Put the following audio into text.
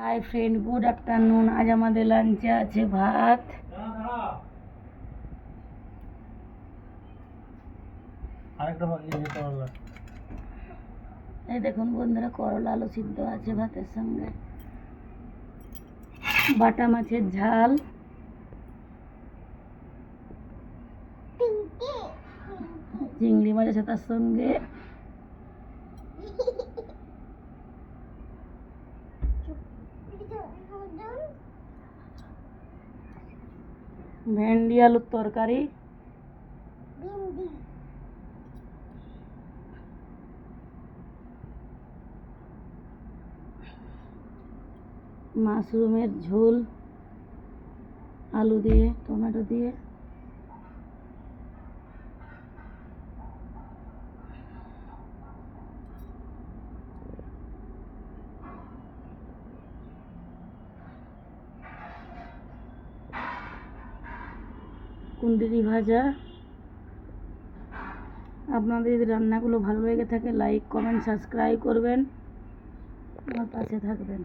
Hi friend, good afternoon. আজ আমাদের লাঞ্চে আছে ভাত, এই দেখুন বন্ধুরা, করলা আলু সিদ্ধ আছে ভাতের সঙ্গে, বাটা মাছের ঝাল, চিংড়ি মাছ আছে তার সঙ্গে, ভেন্ডি আলুর তরকারি, মাশরুমের ঝোল আলু দিয়ে টমেটো দিয়ে, কুঁদরি ভাজা। আপনাদের যদি রান্নাগুলো ভালো লেগে থাকে লাইক কমেন্ট সাবস্ক্রাইব করবেন, আমার পাশে থাকবেন।